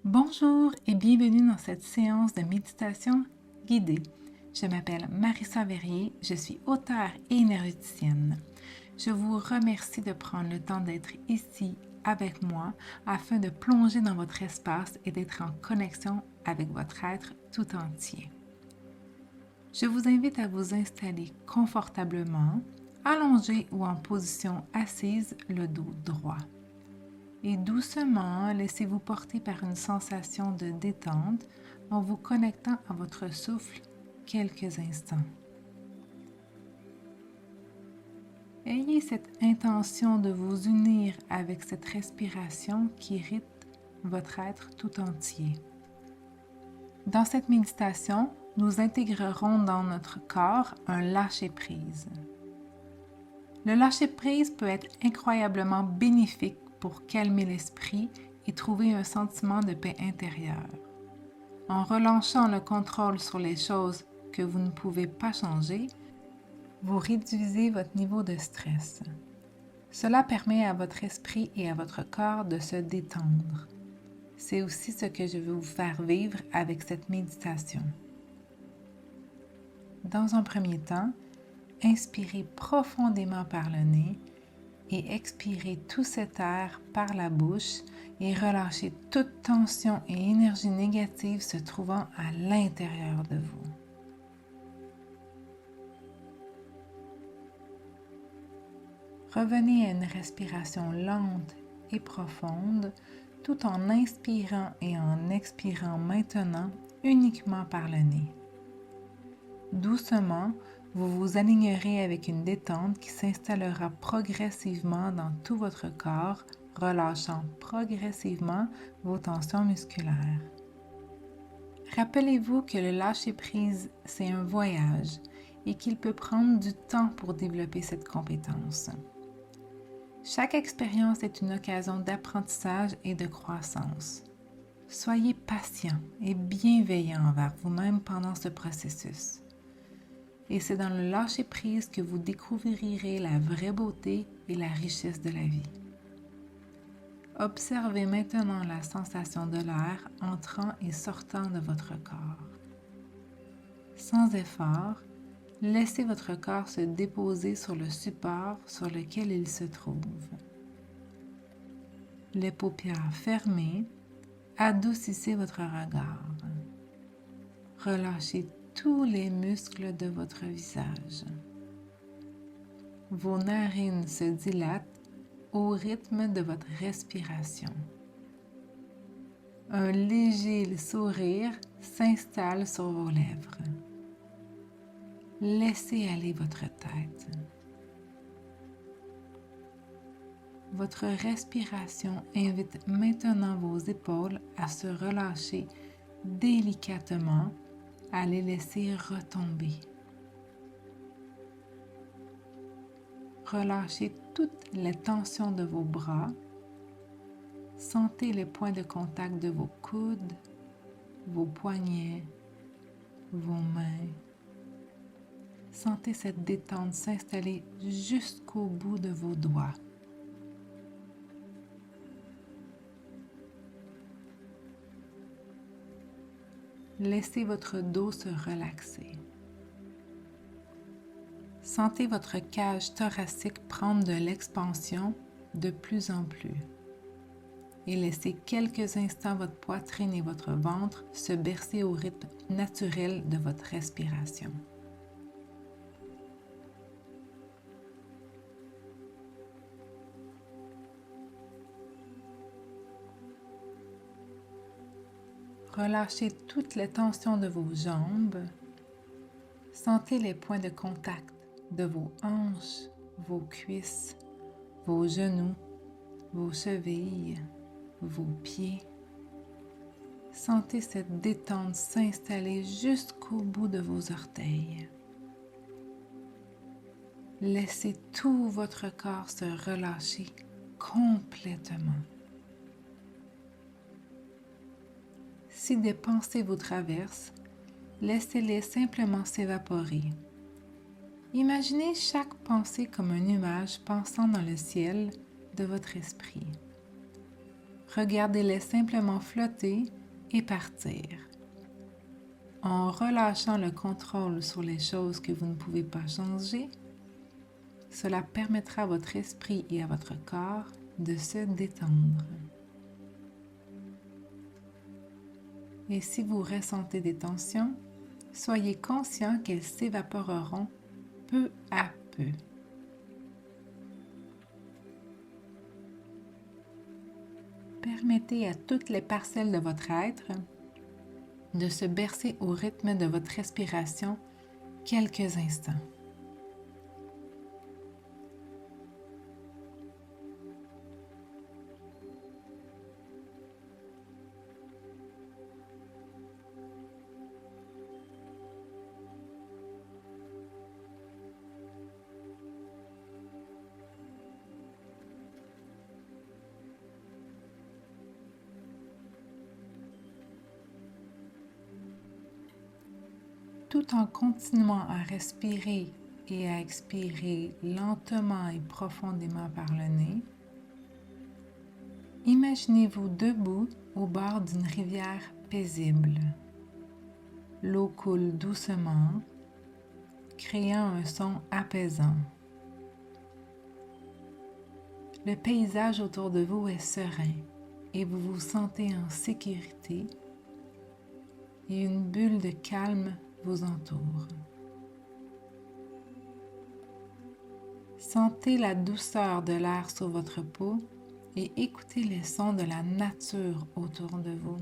Bonjour et bienvenue dans cette séance de méditation guidée. Je m'appelle Marissa Verrier, je suis auteure et énergéticienne. Je vous remercie de prendre le temps d'être ici avec moi afin de plonger dans votre espace et d'être en connexion avec votre être tout entier. Je vous invite à vous installer confortablement, allongé ou en position assise, le dos droit. Et doucement, laissez-vous porter par une sensation de détente en vous connectant à votre souffle quelques instants. Ayez cette intention de vous unir avec cette respiration qui rythme votre être tout entier. Dans cette méditation, nous intégrerons dans notre corps un lâcher-prise. Le lâcher-prise peut être incroyablement bénéfique pour calmer l'esprit et trouver un sentiment de paix intérieure. En relâchant le contrôle sur les choses que vous ne pouvez pas changer, vous réduisez votre niveau de stress. Cela permet à votre esprit et à votre corps de se détendre. C'est aussi ce que je veux vous faire vivre avec cette méditation. Dans un premier temps, inspirez profondément par le nez et expirez tout cet air par la bouche et relâchez toute tension et énergie négative se trouvant à l'intérieur de vous. Revenez à une respiration lente et profonde tout en inspirant et en expirant maintenant uniquement par le nez. Doucement, vous vous alignerez avec une détente qui s'installera progressivement dans tout votre corps, relâchant progressivement vos tensions musculaires. Rappelez-vous que le lâcher-prise, c'est un voyage et qu'il peut prendre du temps pour développer cette compétence. Chaque expérience est une occasion d'apprentissage et de croissance. Soyez patient et bienveillant envers vous-même pendant ce processus. Et c'est dans le lâcher-prise que vous découvrirez la vraie beauté et la richesse de la vie. Observez maintenant la sensation de l'air entrant et sortant de votre corps. Sans effort, laissez votre corps se déposer sur le support sur lequel il se trouve. Les paupières fermées, adoucissez votre regard. Relâchez tous les muscles de votre visage. Vos narines se dilatent au rythme de votre respiration. Un léger sourire s'installe sur vos lèvres. Laissez aller votre tête. Votre respiration invite maintenant vos épaules à se relâcher délicatement, à les laisser retomber. Relâchez toutes les tensions de vos bras. Sentez les points de contact de vos coudes, vos poignets, vos mains. Sentez cette détente s'installer jusqu'au bout de vos doigts. Laissez votre dos se relaxer. Sentez votre cage thoracique prendre de l'expansion de plus en plus. Et laissez quelques instants votre poitrine et votre ventre se bercer au rythme naturel de votre respiration. Relâchez toutes les tensions de vos jambes. Sentez les points de contact de vos hanches, vos cuisses, vos genoux, vos chevilles, vos pieds. Sentez cette détente s'installer jusqu'au bout de vos orteils. Laissez tout votre corps se relâcher complètement. Si des pensées vous traversent, laissez-les simplement s'évaporer. Imaginez chaque pensée comme un nuage passant dans le ciel de votre esprit. regardez-les simplement flotter et partir. En relâchant le contrôle sur les choses que vous ne pouvez pas changer, cela permettra à votre esprit et à votre corps de se détendre. Et si vous ressentez des tensions, soyez conscient qu'elles s'évaporeront peu à peu. Permettez à toutes les parcelles de votre être de se bercer au rythme de votre respiration quelques instants. Tout en continuant à respirer et à expirer lentement et profondément par le nez, imaginez-vous debout au bord d'une rivière paisible. L'eau coule doucement, créant un son apaisant. Le paysage autour de vous est serein et vous vous sentez en sécurité et une bulle de calme vous entoure. Sentez la douceur de l'air sur votre peau et écoutez les sons de la nature autour de vous.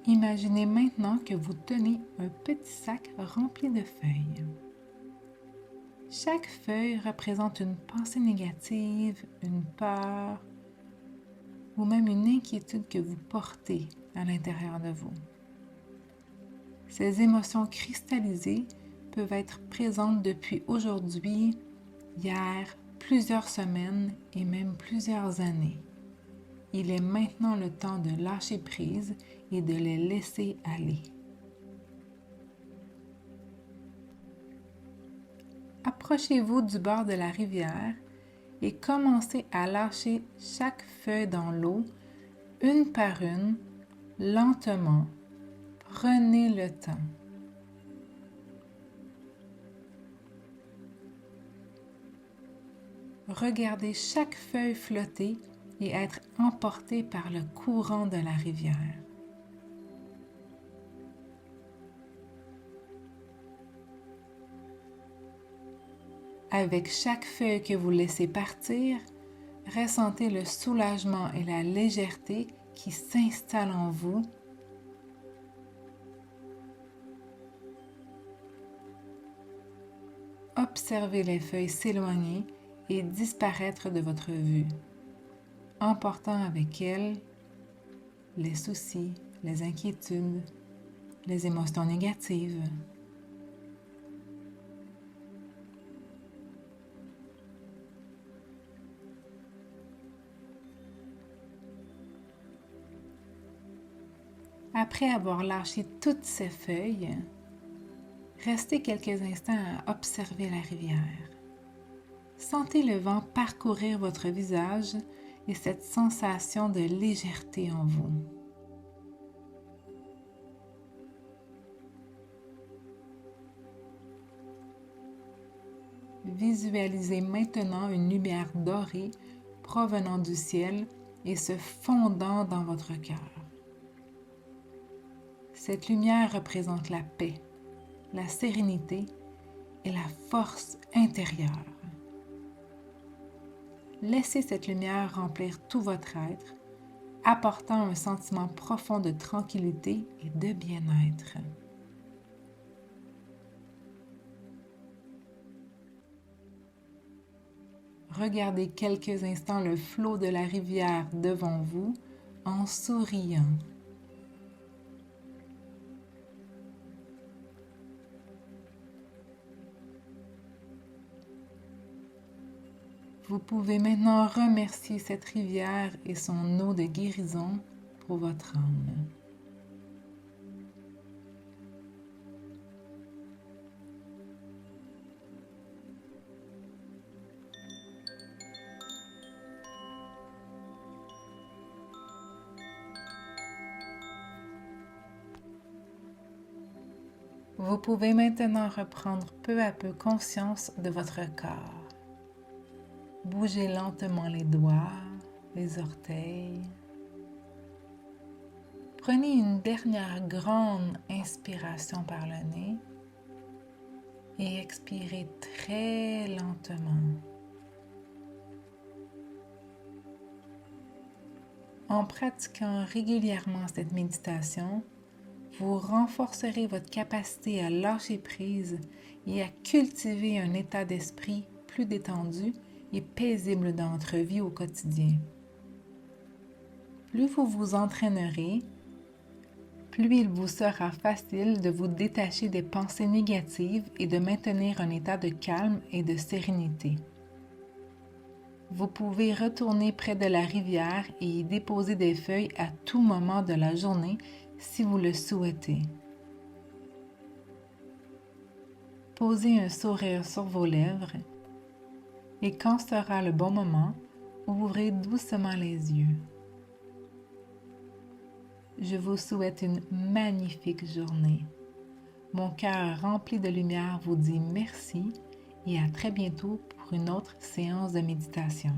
Imaginez maintenant que vous tenez un petit sac rempli de feuilles. Chaque feuille représente une pensée négative, une peur ou même une inquiétude que vous portez à l'intérieur de vous. Ces émotions cristallisées peuvent être présentes depuis aujourd'hui, hier, plusieurs semaines et même plusieurs années. Il est maintenant le temps de lâcher prise et de les laisser aller. Approchez-vous du bord de la rivière et commencez à lâcher chaque feuille dans l'eau, une par une, lentement. Prenez le temps. Regardez chaque feuille flotter et être emportée par le courant de la rivière. Avec chaque feuille que vous laissez partir, ressentez le soulagement et la légèreté qui s'installent en vous. Observez les feuilles s'éloigner et disparaître de votre vue, emportant avec elles les soucis, les inquiétudes, les émotions négatives. Après avoir lâché toutes ces feuilles, restez quelques instants à observer la rivière. Sentez le vent parcourir votre visage et cette sensation de légèreté en vous. Visualisez maintenant une lumière dorée provenant du ciel et se fondant dans votre cœur. Cette lumière représente la paix, la sérénité et la force intérieure. Laissez cette lumière remplir tout votre être, apportant un sentiment profond de tranquillité et de bien-être. Regardez quelques instants le flot de la rivière devant vous en souriant. Vous pouvez maintenant remercier cette rivière et son eau de guérison pour votre âme. Vous pouvez maintenant reprendre peu à peu conscience de votre corps. Bougez lentement les doigts, les orteils. Prenez une dernière grande inspiration par le nez et expirez très lentement. En pratiquant régulièrement cette méditation, vous renforcerez votre capacité à lâcher prise et à cultiver un état d'esprit plus détendu et paisible dans votre vie au quotidien. Plus vous vous entraînerez, plus il vous sera facile de vous détacher des pensées négatives et de maintenir un état de calme et de sérénité. Vous pouvez retourner près de la rivière et y déposer des feuilles à tout moment de la journée si vous le souhaitez. Posez un sourire sur vos lèvres et quand sera le bon moment, ouvrez doucement les yeux. Je vous souhaite une magnifique journée. Mon cœur rempli de lumière vous dit merci et à très bientôt pour une autre séance de méditation.